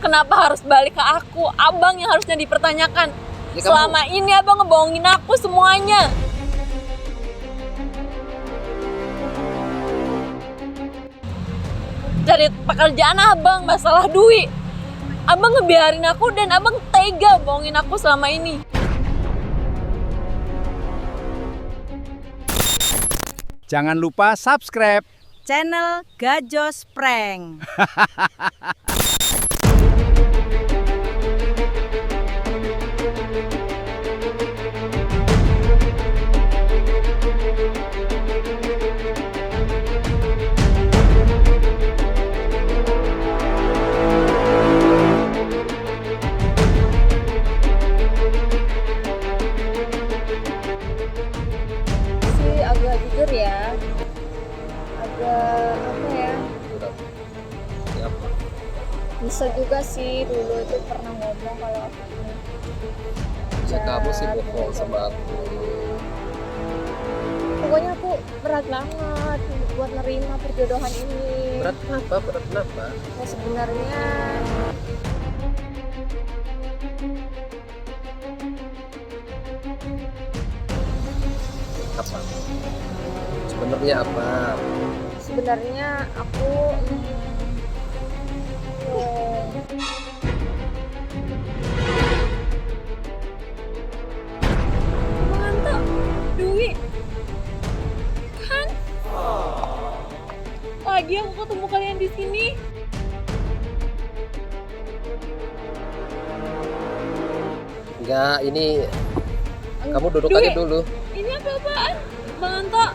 Kenapa harus balik ke aku? Abang yang harusnya dipertanyakan. Ya, Selama ini abang ngebohongin aku semuanya. Dari pekerjaan abang, masalah duit. Abang ngebiarin aku dan abang tega bohongin aku selama ini. Jangan lupa subscribe channel Gajos Prank. Sih agak jujur ya. Agak apa ya? Siapa? Bisa juga sih dulu itu pernah ngomong kalau aku Ya kamu sih bohong sama aku. pokoknya aku berat banget buat nerima perjodohan ini. Berat kenapa? Berat kenapa? Ya sebenarnya Apa? Sebenarnya apa? sebenarnya aku mantap duit kan lagi aku ketemu kalian di sini. Enggak, ini kamu duduk Duit. aja dulu. Ini apa-apaan Bang Anto?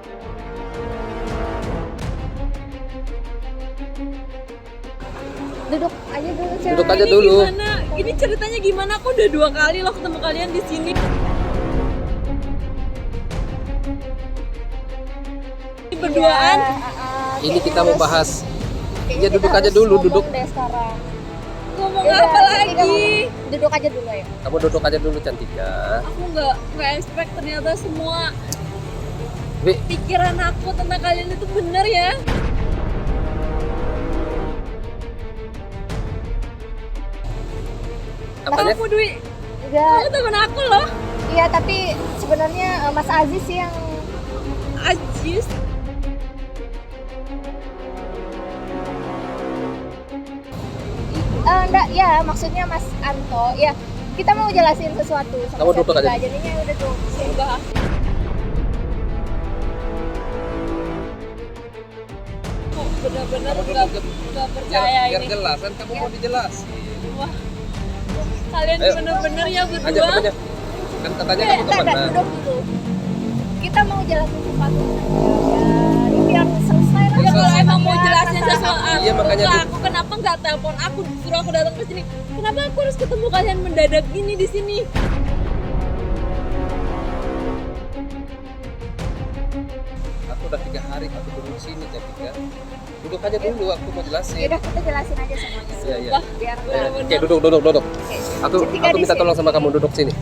Duduk aja dulu, Cak. Duduk aja Ini dulu. Gimana? Ini ceritanya gimana? Aku udah 2 kali loh ketemu kalian di sini. Ini berduaan. Ini kita mau bahas. Ya duduk aja dulu, duduk. Deh sekarang. Ngomong Ya apa udah, lagi? Duduk aja dulu ya. Kamu duduk aja dulu Cantika. Aku nggak expect ternyata semua Wi, pikiran aku tentang kalian itu bener ya. apanya? Kamu Dwi, Enggak, kamu temen aku loh. iya tapi sebenarnya Mas Aziz sih yang Ajis. enggak ya maksudnya Mas Anto ya kita mau jelasin sesuatu sama Kamu duduk Cantika. aja. Jadinya udah tuh. Sumpah. Aku bener-bener gak percaya biar ini. jelas kan kamu mau dijelasin. Wah, kalian Ayo. bener-bener ya Aja berdua. kamunya. Kan katanya kamu Enggak, temenan. duduk dulu. Kita mau jelasin sesuatu ya, ini biar selesai lah. Ya kalau Selesai emang mau ya, jelasin terserah sesuatu Iya, makanya ke aku, kenapa nggak telepon aku, suruh aku datang ke sini? Kenapa aku harus ketemu kalian mendadak gini di sini? Aku udah 3 hari aku duduk di sini Cantika. Duduk aja dulu, aku mau jelasin. Ya udah kita jelasin aja semuanya. Iya, iya. Wah, Biar Oke, duduk. Oke. Aku Cantika di minta sini. tolong sama kamu duduk sini.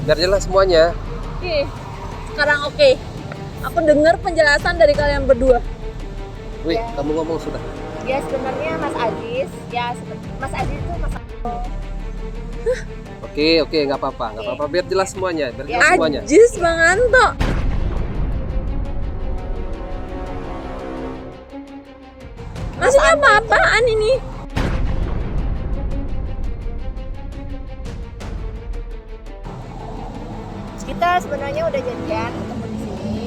Biar jelas semuanya. Oke, sekarang oke. Aku dengar penjelasan dari kalian berdua. Wih, Ya. kamu ngomong sudah. Ya sebenarnya Mas Aziz ya Mas Aziz itu Mas Anto. Oke, nggak apa-apa. Biar jelas semuanya, biar jelas semuanya. Ajis Bang Anto. Maksudnya apa-apaan ini? Kita sebenarnya udah janjian ketemu di sini.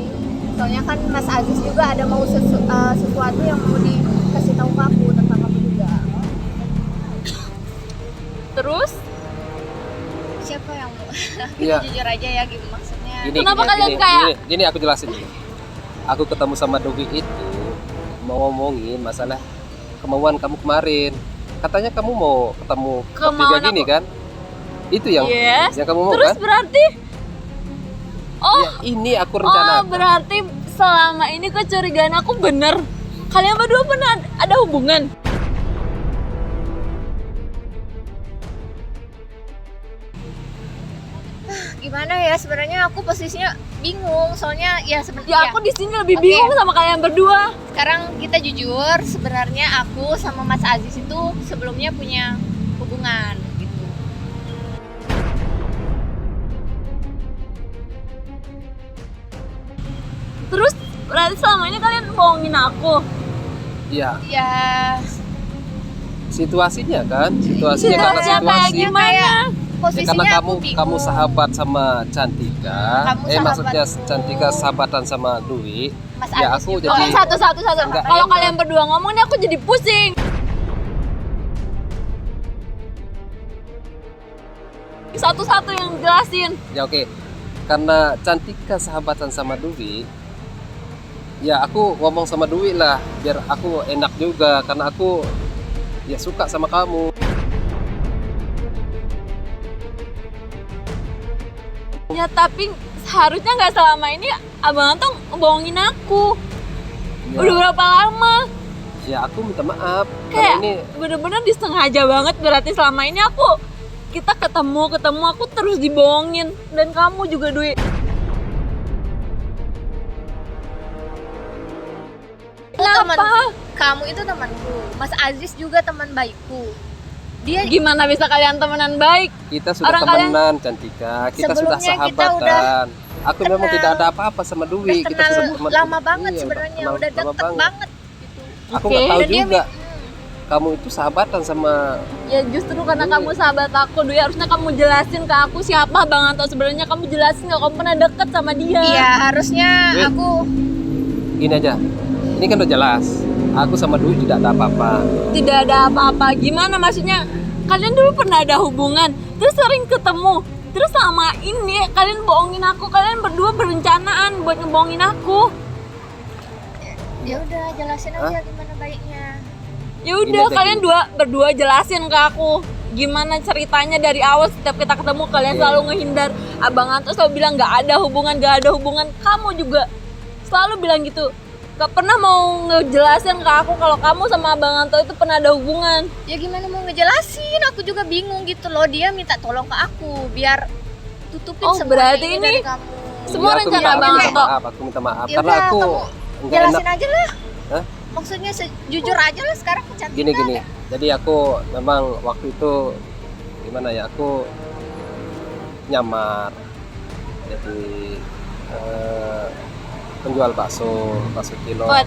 Soalnya kan Mas Aziz juga ada mau sesuatu yang mau dikasih tahu ke aku tentang kamu juga. Terus? Siapa yang mau? Iya. Jujur aja ya gitu maksudnya. Kenapa kalian kayak- Gini, aku jelasin dulu. Aku ketemu sama Dogi itu mau ngomongin masalah kemauan kamu kemarin. Katanya kamu mau ketemu bertiga Kemauan gini aku? kan? Itu yang Yes. yang kamu mau Terus kan? berarti Ya, ini aku oh rencanakan. berarti selama ini kecurigaan aku bener. Kalian berdua pernah ada hubungan? Gimana ya sebenarnya aku posisinya bingung soalnya ya Ya sebenarnya aku di sini lebih Oke. bingung sama kalian berdua. sekarang kita jujur sebenarnya aku sama Mas Aziz itu sebelumnya punya hubungan gitu. Terus berarti selama ini kalian bohongin aku. Ya, Ya situasinya kan, situasinya karena Situasinya kayak situasi. gimana? Ya, posisinya karena aku bingung. kamu sahabat sama Cantika, Kamu sahabat. maksudnya Cantika sahabatan sama Dwi. Mas Ya Agus aku juga. jadi Satu-satu. Enggak Kalau enak. kalian berdua ngomong nih aku jadi pusing. Satu-satu yang jelasin. ya oke. Karena Cantika sahabatan sama Dwi, ya aku ngomong sama Dwi lah, biar aku enak juga karena aku ya suka sama kamu. Ya tapi seharusnya nggak selama ini abang Anto bohongin aku. Ya, Udah berapa lama? ya aku minta maaf Kayak karena ini bener-bener disengaja banget berarti selama ini kita ketemu aku terus dibohongin dan kamu juga Dwi. Teman, Kenapa? kamu itu temanku, Mas Aziz juga teman baikku. Dia Gimana bisa kalian temenan baik? kita sudah Orang kalian- temenan Cantika, kita sudah Sebelumnya kita sahabatan. udah Aku memang kenal. tidak ada apa-apa sama Dwi, udah kita kenal sudah teman. lama banget Iya, sebenarnya, kenal udah lama deket banget gitu. Aku Oke. nggak tahu Dan dia juga kamu itu sahabatan sama. Ya justru karena kamu sahabat aku Dwi, harusnya kamu jelasin ke aku siapa Bang Anto sebenarnya. Kamu jelasin nggak kamu pernah deket sama dia. Iya, harusnya Wait. aku Gini aja, ini kan udah jelas. Aku sama Dwi tidak ada apa-apa. Tidak ada apa-apa. Gimana maksudnya? Kalian dulu pernah ada hubungan, terus sering ketemu. Terus sama ini kalian bohongin aku. Kalian berdua berencanaan buat ngebohongin aku. ya udah jelasin aja gimana baiknya. Ya Ini udah aja kalian gini. berdua jelasin ke aku gimana ceritanya dari awal. Setiap kita ketemu kalian Iya. selalu ngehindar. Abang Anto selalu bilang nggak ada hubungan. Kamu juga selalu bilang gitu. Gak pernah mau ngejelasin ke aku kalau kamu sama Abang Anto itu pernah ada hubungan. Ya gimana mau ngejelasin? Aku juga bingung gitu loh. Dia minta tolong ke aku biar tutupin Oh, semua berarti ini ini dari kamu. Semua Iya, aku rencana minta Bang maaf, Anto. Aku minta maaf Ya karena udah, aku kamu nggak enak. jelasin aja lah. Hah? Maksudnya jujur aja lah sekarang kecantikan. Gini. Jadi aku memang waktu itu gimana ya? Aku nyamar. Jadi penjual bakso kilo. Buat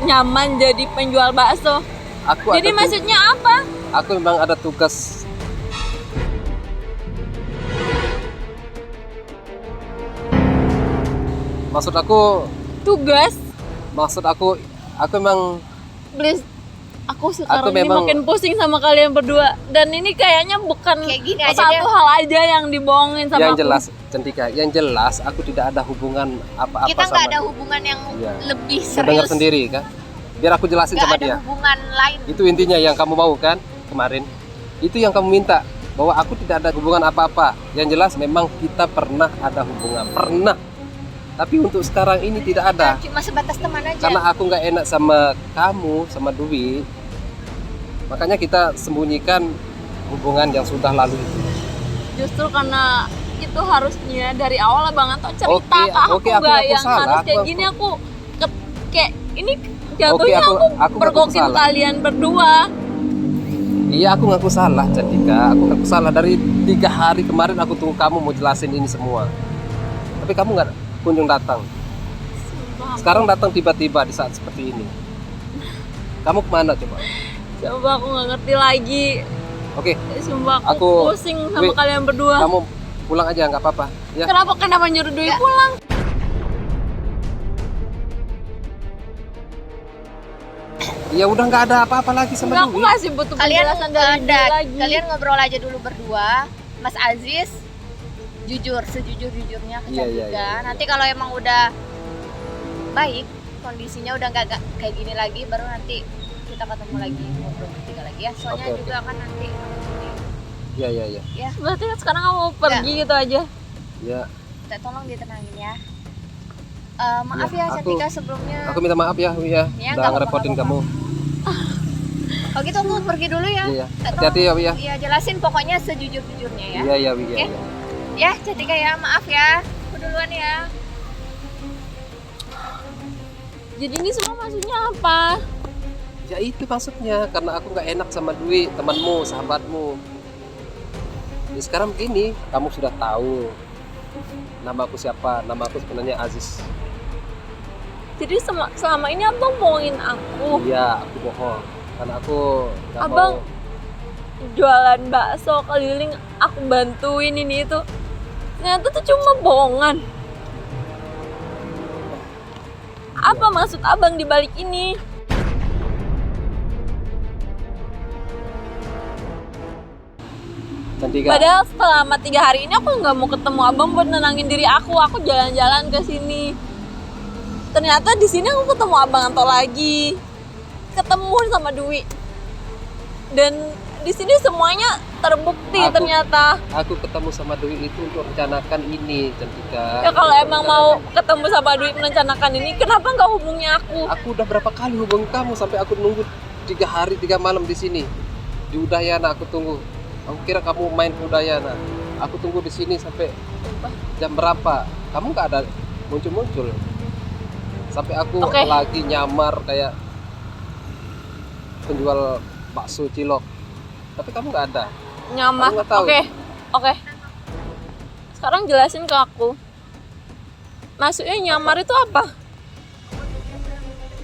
nyaman jadi penjual bakso. Aku Jadi ada maksudnya apa? aku memang ada tugas. Maksud aku Tugas. aku memang Please, aku sekarang ini memang- makin pusing sama kalian berdua. Dan ini kayaknya bukan Kayak gini aja satu deh. hal aja yang dibohongin sama yang aku. jelas Cantika, yang jelas aku tidak ada hubungan apa-apa Kita sama nggak ada dia. hubungan yang Iya. lebih Saya dengar serius. sendiri kan. Biar aku jelasin Nggak sama ada dia. hubungan lain. Itu intinya yang kamu mau kan kemarin. Itu yang kamu minta bahwa aku tidak ada hubungan apa-apa. Yang jelas memang kita pernah ada hubungan, pernah. Tapi untuk sekarang ini tidak ada. Cuma sebatas teman aja. Karena aku nggak enak sama kamu, sama Dwi. Makanya kita sembunyikan hubungan yang sudah lalu itu. Justru karena itu harusnya dari awal Bang Anto cerita Oke, ke aku oke, aku nggak ngaku yang salah, harus kayak aku- gini kayak ini jatuhnya Oke, aku aku ngaku pergokin salah. kalian berdua. Iya, aku ngaku salah, Cantika. Aku ngaku salah. Dari 3 hari kemarin aku tunggu kamu mau jelasin ini semua. Tapi kamu nggak kunjung datang. Sumpah, Sekarang datang tiba-tiba di saat seperti ini. Kamu kemana coba? Coba aku nggak ngerti lagi. Oke, Sumpah aku Aku- pusing sama Wi, kalian berdua. kamu pulang aja nggak apa-apa. Ya. Kenapa nyuruh Dwi pulang? Ya udah nggak ada apa-apa lagi sama Enggak, aku Dwi. masih butuh Kalian penjelasan dari Dwi lagi. kalian ngobrol aja dulu berdua. Mas Aziz jujur sejujur-jujurnya ke Iya, Cantika. iya, iya. Nanti kalau emang udah baik kondisinya udah nggak kayak gini lagi, baru nanti kita ketemu lagi ngobrol bertiga lagi ya. Soalnya Oke, juga kan nanti Iya, iya, iya. Berarti kan sekarang kamu mau pergi gitu aja. Ya, kita tolong ditenangin ya. Maaf Ya, ya aku- Cantika sebelumnya. aku minta maaf ya, Wi ya. Ya, Udah nggak ngerepotin apa-apa. kamu. Kalau gitu aku pergi dulu ya. Iya. Atau- Hati-hati ya, Wi ya. Iya, jelasin pokoknya sejujur-jujurnya ya. Iya, iya, Wi ya. Oke. Ya, Cantika ya, maaf ya. Aku duluan ya. Jadi ini semua maksudnya apa? Ya itu maksudnya, karena aku nggak enak sama Dwi, temanmu, sahabatmu. Ya sekarang begini, kamu sudah tahu nama aku siapa. Nama aku sebenarnya Aziz. Jadi selama ini abang bohongin aku. Iya, aku bohong. Karena aku nggak Abang mau. jualan bakso keliling, aku bantuin ini itu. Ternyata tuh cuma bohongan. Apa maksud abang di balik ini? Cantika. Padahal selama 3 hari ini aku nggak mau ketemu abang buat nenangin diri aku. Aku jalan-jalan ke sini. Ternyata di sini aku ketemu abang Anto lagi, ketemu sama Dwi. Dan di sini semuanya terbukti ternyata. Aku ketemu sama Dwi itu untuk rencanakan ini, Cantika. Ya kalau emang mau ketemu sama Dwi merencanakan ini, kenapa nggak hubungi aku? Aku udah berapa kali hubungi kamu sampai aku nunggu 3 hari 3 malam di sini. Di Udayana aku tunggu. Aku kira kamu main ke Udayana. Aku tunggu di sini sampai jam berapa? Kamu nggak ada muncul-muncul. Sampai aku lagi nyamar kayak penjual bakso cilok. Tapi kamu nggak ada. Nyamar. Kamu nggak tahu. Oke. Sekarang jelasin ke aku. Maksudnya nyamar itu apa?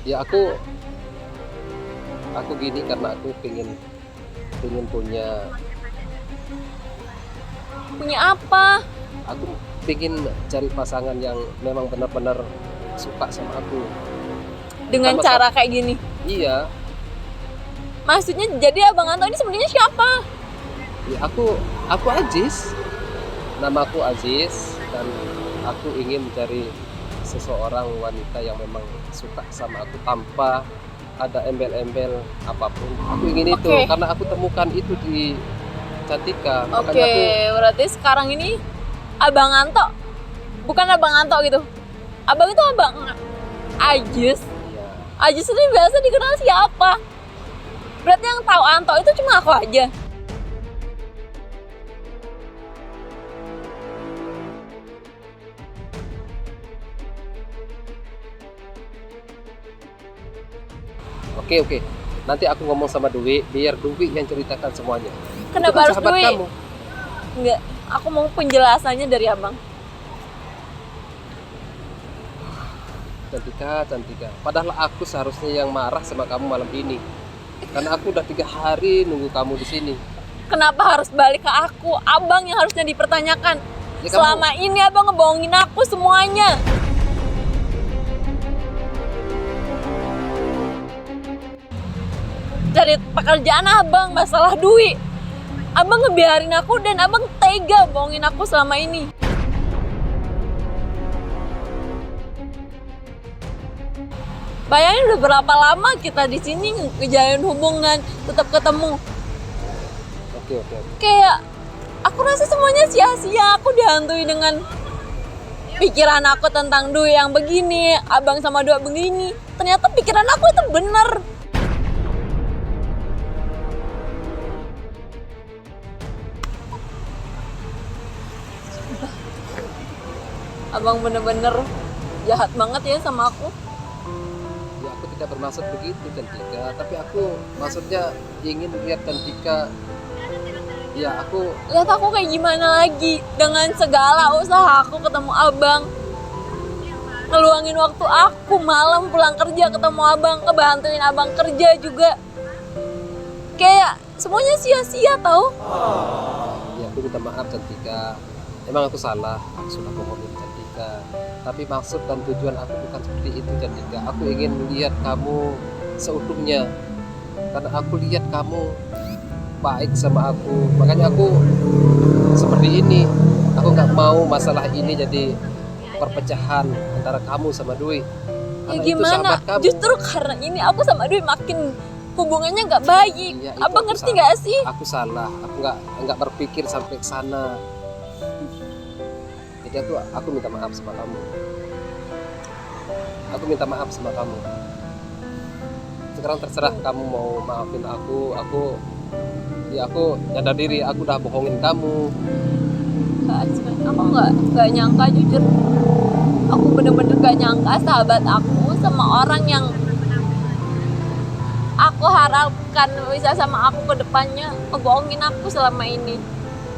Ya aku gini karena aku pengen Punya apa? aku pengen cari pasangan yang memang benar-benar suka sama aku. Dengan Bukan cara kayak gini. Iya, Maksudnya jadi abang Anto ini sebenarnya siapa? ya aku Aziz. Nama aku Aziz dan aku ingin mencari seseorang wanita yang memang suka sama aku tanpa ada embel-embel apapun. Aku ingin itu karena aku temukan itu di Cantika. Berarti sekarang ini abang Anto bukan abang Anto gitu. Abang itu abang Ajis. Iya. Ajis ini biasa dikenal siapa? Berarti yang tahu Anto itu cuma aku aja. Oke. Nanti aku ngomong sama Dwi, biar Dwi yang ceritakan semuanya. Kenapa Itu kan harus sahabat Dwi? kamu. Enggak, aku mau penjelasannya dari abang. Cantika. Padahal aku seharusnya yang marah sama kamu malam ini. Karena aku udah 3 hari nunggu kamu di sini. Kenapa harus balik ke aku? Abang yang harusnya dipertanyakan. Ya, Selama ini abang ngebohongin aku semuanya. Cari pekerjaan abang, masalah duit. Abang ngebiarin aku dan abang tega bohongin aku selama ini. Bayangin udah berapa lama kita di sini ngejalin hubungan, tetap ketemu. Oke. Kayak aku rasa semuanya sia-sia. Aku dihantui dengan pikiran aku tentang Dwi yang begini, abang sama Dwi begini. Ternyata pikiran aku itu bener. Abang bener-bener jahat banget ya sama aku. Ya aku tidak bermaksud begitu Cantika, tapi aku maksudnya ingin lihat Cantika. Ya aku Lihat aku kayak gimana lagi dengan segala usaha aku ketemu abang. Ngeluangin waktu aku malam pulang kerja ketemu abang, ngebantuin abang kerja juga. Kayak semuanya sia-sia tau. ya aku minta maaf Cantika. Emang aku salah, aku sudah bohongin Cantika. Tapi maksud dan tujuan aku bukan seperti itu Cantika. Aku ingin melihat kamu seutuhnya. Karena aku lihat kamu baik sama aku. Makanya aku seperti ini. Aku nggak mau masalah ini jadi perpecahan antara kamu sama Dwi. Ya Karena itu gimana? sahabat kamu. Justru karena ini aku sama Dwi makin hubungannya nggak baik. Iya, itu Abang aku ngerti salah. nggak sih? Aku salah. Aku nggak berpikir sampai ke sana. Jadi aku minta maaf sama kamu. Aku minta maaf sama kamu. Sekarang terserah kamu mau maafin aku. Aku nyadar diri. Aku udah bohongin kamu. Aku nggak nyangka jujur. Aku bener-bener gak nyangka sahabat aku sama orang yang aku aku harapkan bisa sama aku ke depannya, ngebohongin aku selama ini.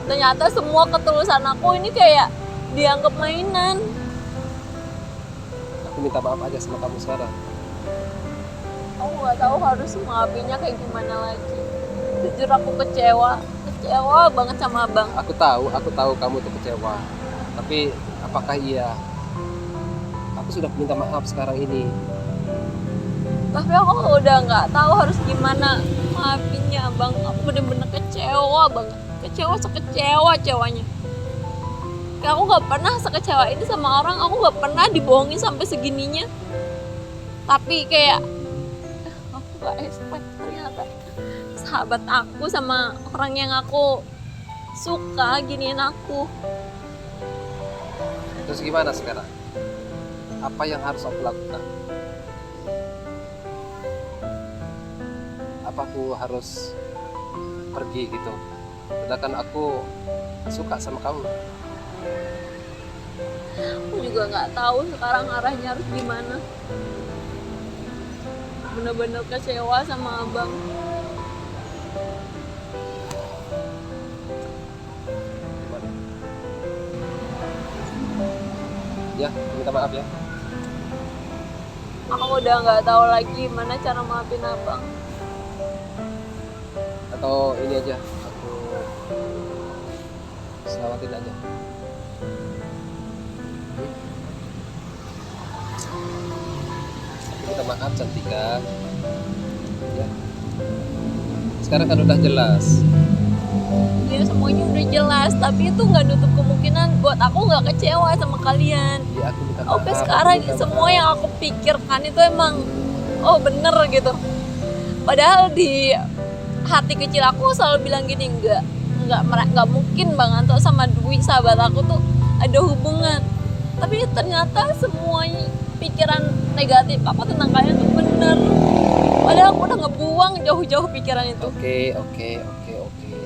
Ternyata semua ketulusan aku ini kayak dianggap mainan. Aku minta maaf aja sama kamu sekarang. Aku nggak tahu harus maafinnya kayak gimana lagi. Jujur aku kecewa banget sama abang. Aku tahu kamu tuh kecewa. Tapi apakah iya? Aku sudah minta maaf sekarang ini. Tapi aku udah nggak tahu harus gimana maafinnya abang. Aku bener-bener kecewa banget. Kecewa sekecewa-cewanya. Kayak aku nggak pernah sekecewa ini sama orang. Aku nggak pernah dibohongin sampai segininya. Tapi kayak aku nggak expect ternyata sahabat aku sama orang yang aku suka giniin aku. Terus gimana sekarang? Apa yang harus aku lakukan? Apa aku harus pergi gitu? Sedangkan aku suka sama kamu. Aku juga nggak tahu sekarang arahnya harus gimana. Bener-bener kecewa sama abang. Gimana? Ya, minta maaf ya. Aku udah nggak tahu lagi gimana cara maafin abang. Atau ini aja, aku selamatin aja. Aku minta maaf Cantika. Ya. Sekarang kan udah jelas. Ya semuanya udah jelas, tapi itu nggak nutup kemungkinan buat aku nggak kecewa sama kalian. Ya aku minta maaf. Oke sekarang aku minta semua maaf. yang aku pikirkan itu emang bener gitu. Padahal di hati kecil aku selalu bilang gini, nggak mungkin Bang Anto sama Dwi sahabat aku tuh ada hubungan. Tapi ternyata semua pikiran negatif aku tentang kalian tuh bener. Padahal aku udah ngebuang jauh-jauh pikiran itu. Oke.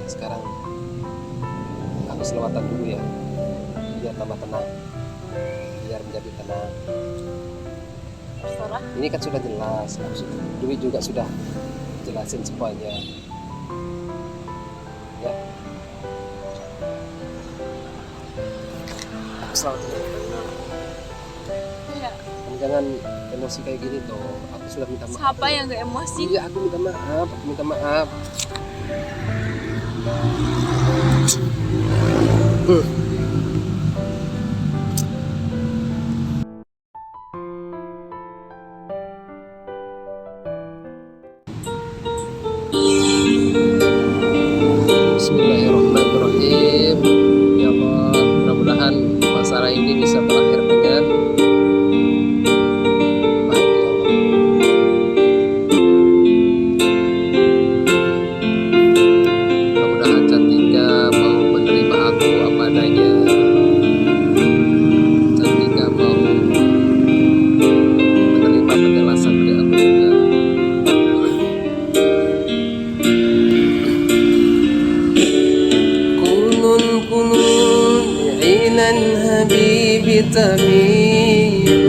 Sekarang aku selawatan dulu ya, biar tambah tenang, biar menjadi tenang. Terserah. Ini kan sudah jelas, Dwi juga sudah jelasin semuanya. Ya. Aku selawatan dulu. Ya, Jangan emosi kayak gini toh. Aku sudah minta maaf. siapa yang gak emosi? Iya, aku minta maaf. Aku minta maaf. Bismillahirrahmanirrahim. Ya Allah, mudah-mudahan masalah ini bisa berakhir dengan baik ya Allah. Mudah-mudahan Cantika mau menerima aku apa adanya. Cantika mau menerima penjelasan dari aku juga. كنون عينا حبيب تميل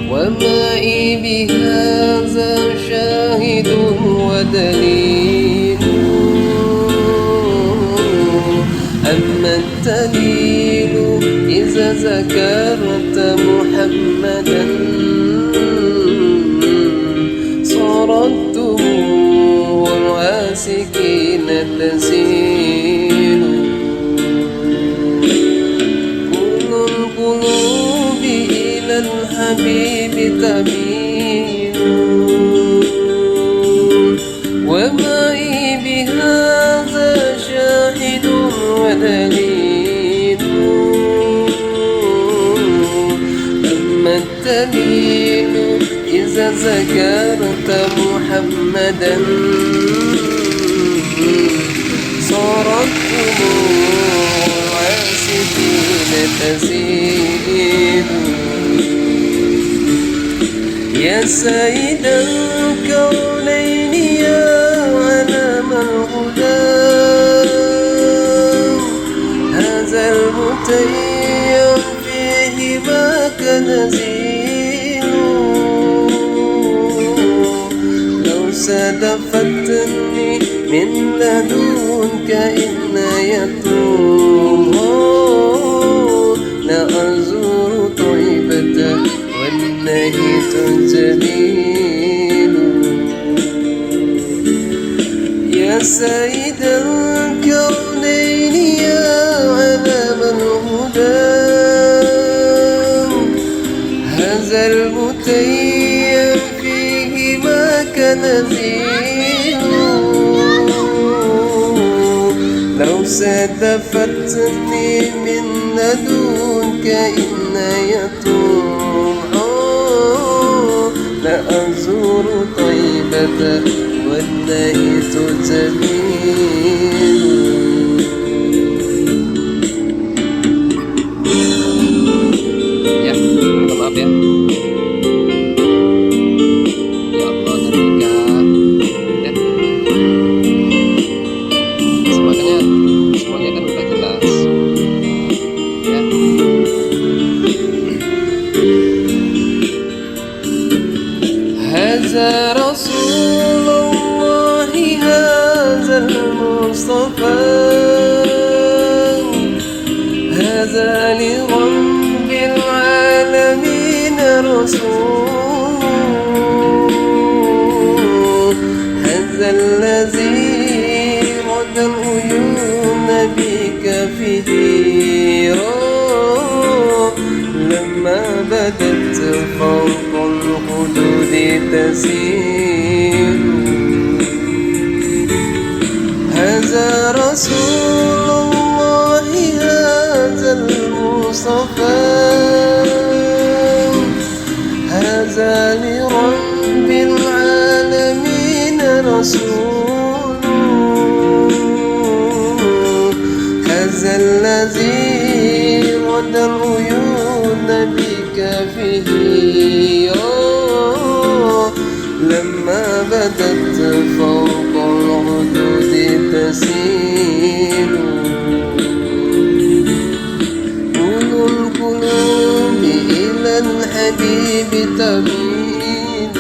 ومائي بهذا شاهد ودليل أما الدليل إذا ذكرت محمدا صارت دموع العاسكين تسيل كل القلوب إلى الحبيب تميل ومعي بهذا شاهد ودليل أما الدليل إذا ذكرت محمدا صارت دموع العاسفين تسيل يا سيد الكونين يا علم الهدى هذا المتيم فيه ما كنزيل لدنك عناية لأزور طيبة والنهيت جميل يا سيد الكونين يا علم الهدى هذا المتيم فيه ما كنزيل لو صادفتني من لدنك عناية لأزور طيبة والنهيت جميل. Ya, minta maaf ya. Ya Allah, ketika semuanya kan udah jelas. Ya. Haza Rasulullah haza al-Mustafa haza li rabbil alamin rasul haza allazi rada al-uyun bika fihi لما بدت فوق الخدود تسير هذا رسول الله هذا المصطفى هذا لرب العالمين رسول هذا الذي رد العيون بك فيه لما بدت فوق الحدود تسير أولو القلوب إلى الحبيب تميل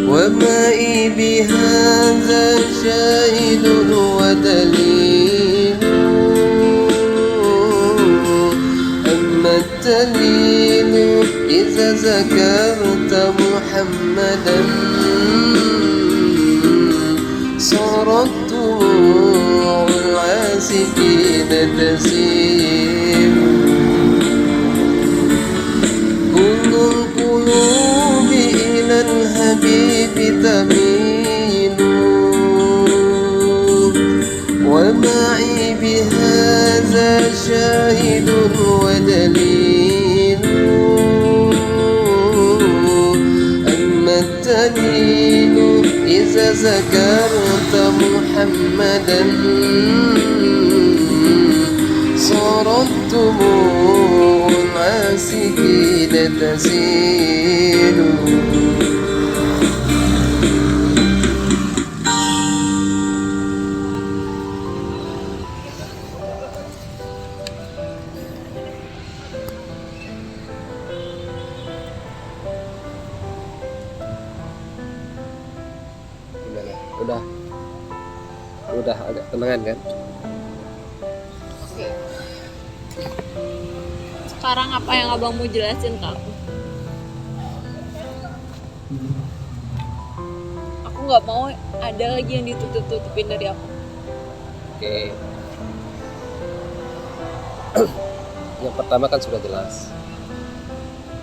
ومائي بهذا شاهد ودليل أما الدليل إذا ذكرت محمدا صارت دموع العاسفين تسيل كل القلوب إلى الحبيب تميل ومعي بهذا شاهد ودليل أما الدليل إذا ذكرت محمدا صارت دموع العاسفين تسيل udah agak tenangan kan? Sekarang apa yang abang mau jelasin ke aku? Aku nggak mau ada lagi yang ditutup-tutupin dari aku. Oke. Yang pertama kan sudah jelas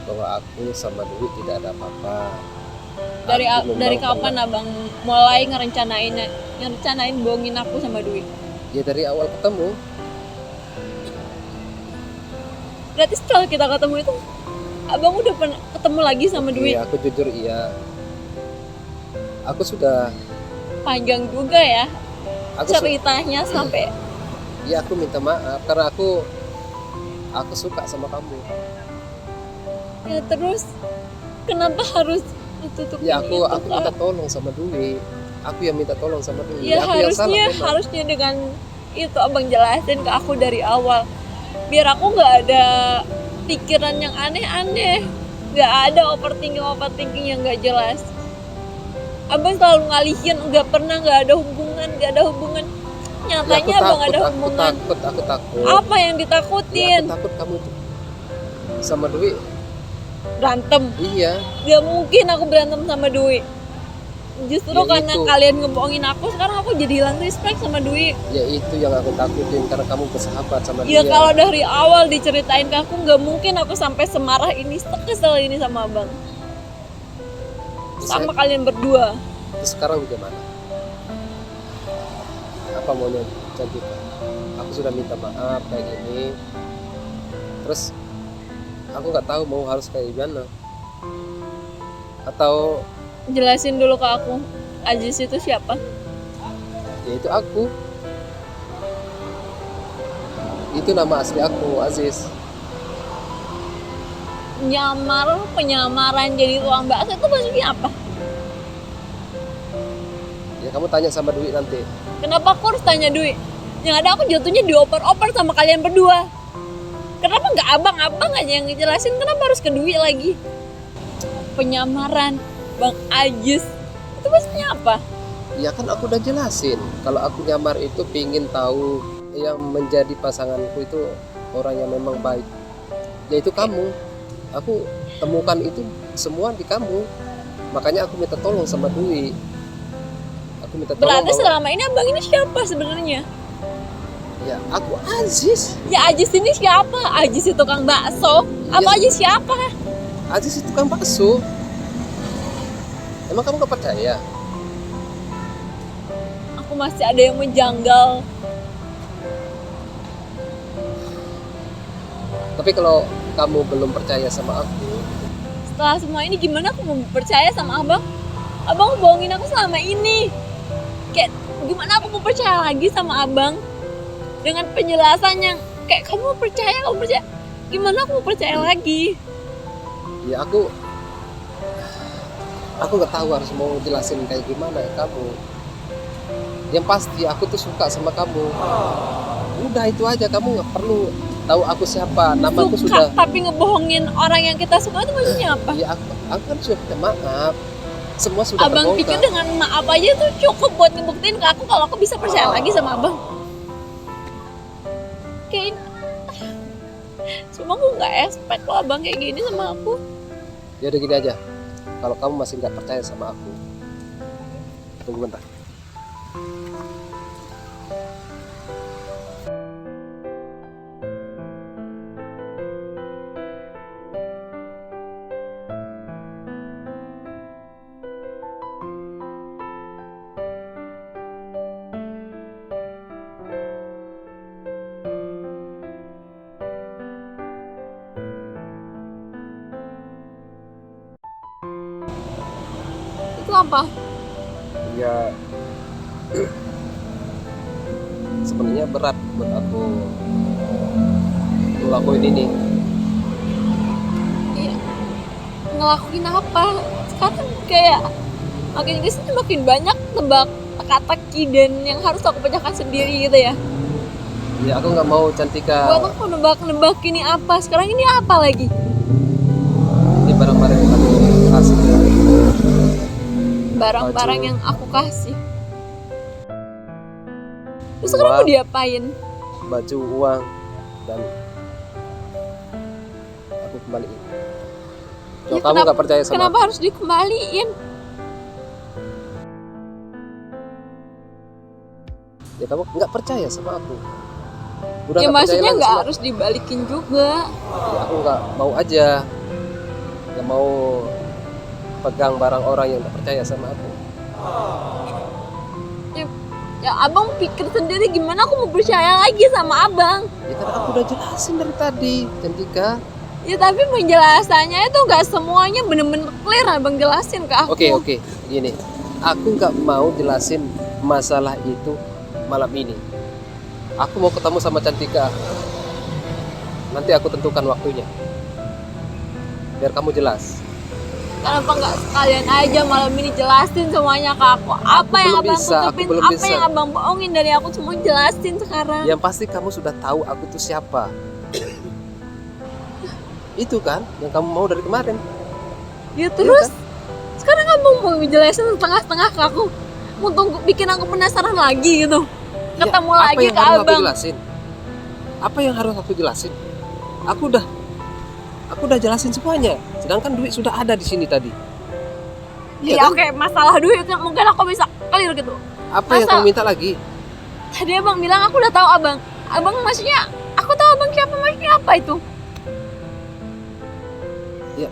bahwa aku sama Dewi tidak ada apa-apa. Dari kapan abang mulai ngerencanain bohongin aku sama Dwi? Ya dari awal ketemu. Berarti setelah kita ketemu itu abang udah pernah ketemu lagi sama Dwi? Iya, aku jujur iya. Aku sudah Panjang juga ya ceritanya sampai. Ya aku minta maaf karena aku suka sama kamu. Ya terus kenapa harus tutupin Ya aku itu, minta Kak? tolong sama Dwi. Aku yang minta tolong sama Dwi. Ya aku yang salah memang. harusnya dengan itu abang jelasin ke aku dari awal, biar aku nggak ada pikiran yang aneh-aneh, nggak ada overthinking yang nggak jelas. Abang selalu ngalihin, nggak pernah, nggak ada hubungan. Ya, Nyatanya abang ada hubungan. Aku takut. Apa yang Ya, ditakutin? aku takut kamu tuh sama Dwi. Berantem. Iya. Gak mungkin aku berantem sama Dwi. Justru Ya karena itu. kalian ngebohongin aku, sekarang aku jadi hilang respect sama Dwi. Ya itu yang aku takutin karena kamu bersahabat sama Ya dia. kalau dari awal diceritain ke aku, nggak mungkin aku sampai semarah ini, sekesel ini sama abang. Sama kalian berdua. Terus sekarang bagaimana? Apa maunya Cantika? Aku sudah minta maaf kayak gini. Terus aku nggak tahu mau harus kayak gimana. Atau Jelasin dulu ke aku, Aziz itu siapa? ya itu aku. Itu nama asli aku, Aziz. Penyamaran jadi tukang bakso itu maksudnya apa? Ya kamu tanya sama Dwi nanti. Kenapa aku harus tanya Dwi? Yang ada aku jatuhnya dioper-oper sama kalian berdua. Kenapa nggak abang aja yang ngejelasin? Kenapa harus ke Dwi lagi? Penyamaran Bang Aziz itu maksudnya apa? Ya kan aku udah jelasin. Kalau aku nyamar itu pingin tahu yang menjadi pasanganku itu orang yang memang baik. Yaitu kamu. Aku temukan itu semua di kamu. Makanya aku minta tolong sama Dwi. Aku minta tolong. Berarti selama ini abang ini siapa sebenarnya? Ya aku Aziz. Ya Aziz ini siapa? Aziz itu tukang bakso? Apa Ya. Aziz siapa? Aziz itu kan bakso. Emang kamu gak percaya? Aku masih ada yang menjanggal. Tapi kalau kamu belum percaya sama aku, Setelah semua ini gimana aku mau percaya sama abang? Abang bohongin aku selama ini. Kayak gimana aku mau percaya lagi sama abang? Dengan penjelasan yang kayak kamu percaya. Gimana aku mau percaya lagi? ya aku nggak tahu harus mau jelasin kayak gimana ya kamu. Yang pasti aku tuh suka sama kamu. Udah itu aja, kamu nggak perlu tahu aku siapa. Namaku Suka sudah. tapi ngebohongin orang yang kita suka itu maksudnya apa? Ya aku kan sudah minta maaf. Semua sudah Abang terbongkar. pikir dengan maaf aja tuh cukup buat ngebuktiin ke aku kalau aku bisa percaya lagi sama abang? Kayak cuma aku nggak expect loh abang kayak gini sama aku. Ya udah gini aja. Kalau kamu masih nggak percaya sama aku, tunggu bentar. Itu apa? Ya sebenarnya berat buat aku ngelakuin ini. Iya. Ngelakuin apa? Sekarang kayak makin kesini makin banyak tebak teka-teki dan yang harus aku pecahkan sendiri gitu ya. Ya aku nggak mau Cantika. Buat aku nebak-nebak ini apa? Sekarang ini apa lagi? Ini barang-barang yang aku kasih. Barang-barang Baju. yang aku kasih. Terus sekarang mau Uang. diapain? Baju, uang, dan aku kembaliin. Kalau Ya, kamu nggak percaya sama Kenapa harus dikembaliin? aku, ya kamu nggak percaya sama aku. Udah Ya nggak percaya maksudnya lagi nggak sama harus dibalikin juga. Ya aku nggak mau aja, nggak mau pegang barang orang yang nggak percaya sama aku. Ya abang pikir sendiri gimana aku mau percaya lagi sama abang? Ya kan aku udah jelasin dari tadi, Cantika. Ya tapi penjelasannya itu nggak semuanya bener-bener clear abang jelasin ke aku. Oke, gini, aku nggak mau jelasin masalah itu malam ini. Aku mau ketemu sama Cantika. Nanti aku tentukan waktunya, biar kamu jelas. Kenapa nggak sekalian aja malam ini jelasin semuanya ke aku? Apa yang belum abang bisa, aku tutupin? belum Apa bisa. yang abang bohongin dari aku? Semua jelasin sekarang. Yang pasti kamu sudah tahu aku itu siapa. Itu kan yang kamu mau dari kemarin. Ya terus Sekarang abang mau jelasin setengah-setengah ke aku. Mau tunggu bikin aku penasaran lagi gitu. Ketemu Ya, lagi ke harus abang. Aku jelasin? Apa yang harus aku jelasin? Aku udah jelasin semuanya. Sedangkan duit sudah ada di sini tadi. Iya Ya kan? oke, masalah duit kan mungkin aku bisa clear gitu. Apa yang Masa- kamu minta lagi? Tadi abang bilang aku udah tahu abang. Abang maksudnya, aku tahu abang siapa, maksudnya apa itu? Ya,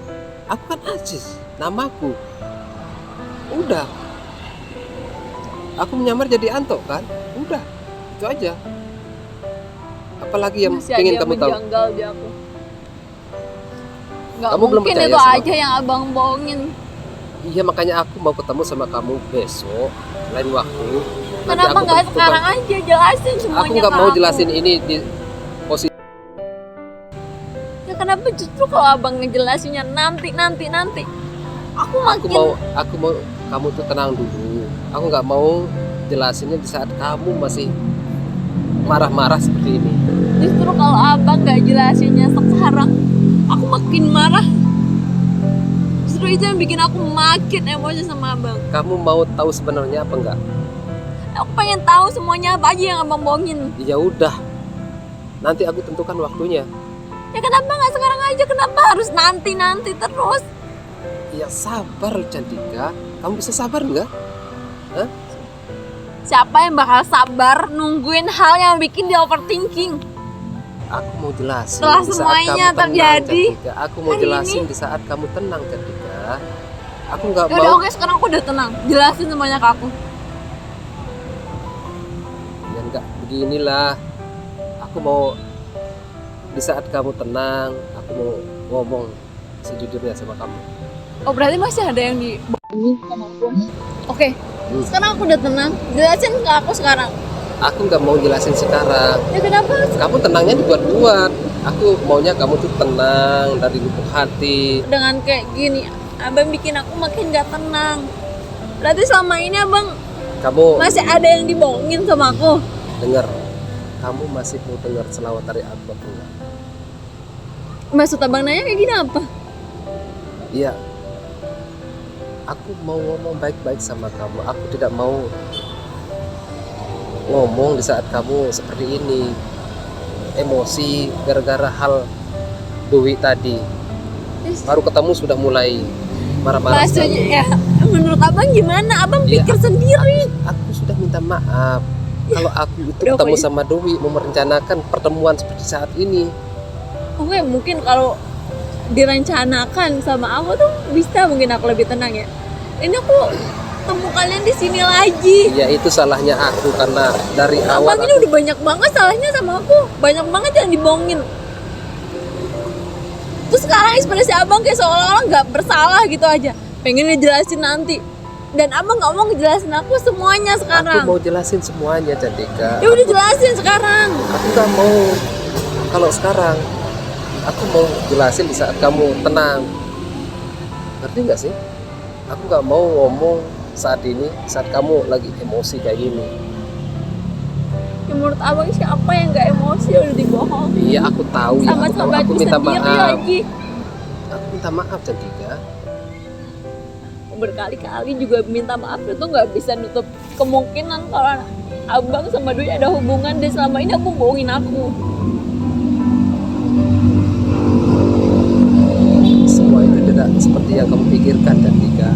aku kan Aziz, namaku. Udah. Aku menyamar jadi Anto kan? Udah, itu aja. Apalagi yang Masih pengen ada kamu tahu? menjanggal di aku. Gak Kamu belum mungkin percaya itu sama aja yang abang bohongin. Iya, makanya aku mau ketemu sama kamu besok, lain waktu. Nanti Kenapa aku nggak tentukan. sekarang aja jelasin semuanya Aku nggak ke mau aku. jelasin ini di posisi. Ya kenapa justru kalau abang ngejelasinnya nanti. Aku makin Aku mau kamu tuh tenang dulu. Aku nggak mau jelasinnya di saat kamu masih marah-marah seperti ini. justru kalau abang nggak jelasinnya sekarang, aku makin marah. Justru itu yang bikin aku makin emosi sama abang. Kamu mau tahu sebenarnya apa enggak? Aku pengen tahu semuanya apa aja yang abang bohongin. Ya udah. Nanti aku tentukan waktunya. Ya kenapa nggak sekarang aja? Kenapa harus nanti terus? Ya sabar Cantika. Kamu bisa sabar enggak? Siapa yang bakal sabar nungguin hal yang bikin dia overthinking? Aku mau jelasin Setelah di saat semuanya kamu tenang, terjadi Cantika. Aku mau hari jelasin ini. di saat kamu tenang, Cantika. Aku nggak Yaudah mau. oke, sekarang aku udah tenang. Jelasin semuanya ke aku. Ya enggak beginilah. Aku mau di saat kamu tenang, aku mau ngomong sejujurnya sama kamu. Oh berarti masih ada yang dibohongin sama aku. Oke, Hmm. sekarang aku udah tenang. Jelasin ke aku sekarang. Aku nggak mau jelasin sekarang. Ya kenapa? Kamu tenangnya dibuat-buat. Aku maunya kamu tuh tenang dari lubuk hati. Dengan kayak gini, abang bikin aku makin gak tenang. Berarti selama ini abang Kamu masih ada yang dibohongin sama aku. dengar. Kamu masih mau dengar selawat dari aku apa enggak? Maksud abang nanya kayak gini apa? Iya. Aku mau ngomong baik-baik sama kamu. Aku tidak mau ngomong di saat kamu seperti ini. Emosi gara-gara hal duit tadi. Baru ketemu sudah mulai marah-marah. Maksudnya ya, menurut abang gimana? Abang Iya, pikir sendiri. Aku sudah minta maaf. Kalau aku itu Udah, ketemu pokoknya. sama Dewi mau merencanakan pertemuan seperti saat ini. Oke, mungkin kalau direncanakan sama aku tuh bisa mungkin aku lebih tenang ya. Ini aku temu kalian di sini lagi. Ya itu salahnya aku karena dari awal Abang ini udah banyak banget salahnya sama aku. Banyak banget yang dibohongin. Terus sekarang ekspresi abang kayak seolah-olah nggak bersalah gitu aja. Pengen ngejelasin nanti. Dan abang nggak mau ngejelasin aku semuanya aku sekarang. mau jelasin semuanya, Cantika. Ya udah jelasin sekarang. Aku nggak mau kalau sekarang. Aku mau jelasin di saat kamu tenang. Ngerti nggak sih? Aku nggak mau ngomong saat ini, saat kamu lagi emosi kayak gini. Ya, menurut abang siapa yang nggak emosi udah dibohong? Iya, aku tahu ya. Sama Aku tahu. Aku sahabatku minta sendiri maaf. lagi. Aku minta maaf, Cantika. Berkali-kali juga minta maaf itu nggak bisa nutup kemungkinan kalau abang sama Dwi ada hubungan dan selama ini abang bohongin aku. Semua itu tidak seperti yang kamu pikirkan, Cantika.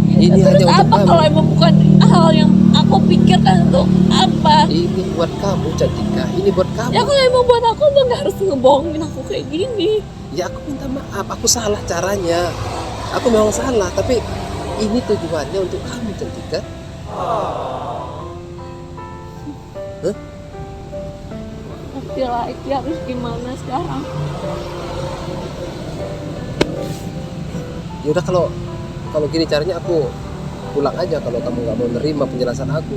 Ini Terus hanya untuk apa kamu. kalau emang bukan hal yang aku pikirkan itu apa? Ini buat kamu, Cantika. Ini buat kamu. Ya kalau emang buat aku abang nggak harus ngebohongin aku kayak gini. Ya aku minta maaf, aku salah caranya. Aku memang salah, tapi ini tujuannya untuk kamu, Cantika. Tapi lagi harus gimana sekarang? Ya udah kalau gini caranya aku pulang aja kalau kamu nggak mau nerima penjelasan aku.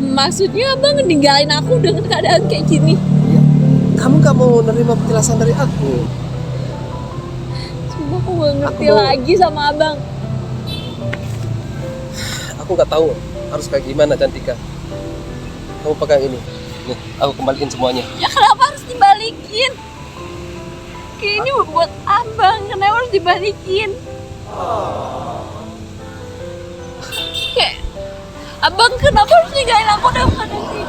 Maksudnya abang ninggalin aku dengan keadaan kayak gini? Ya, kamu nggak mau nerima penjelasan dari aku. Cuma aku nggak ngerti Aku mau- lagi sama abang. Aku nggak tahu harus kayak gimana, Cantika. Kamu pegang ini. Nih, aku kembaliin semuanya. Ya kenapa harus dibalikin? Kayak ini buat abang, kenapa harus dibalikin? kayak abang kenapa harus ninggalin aku dalam keadaan kayak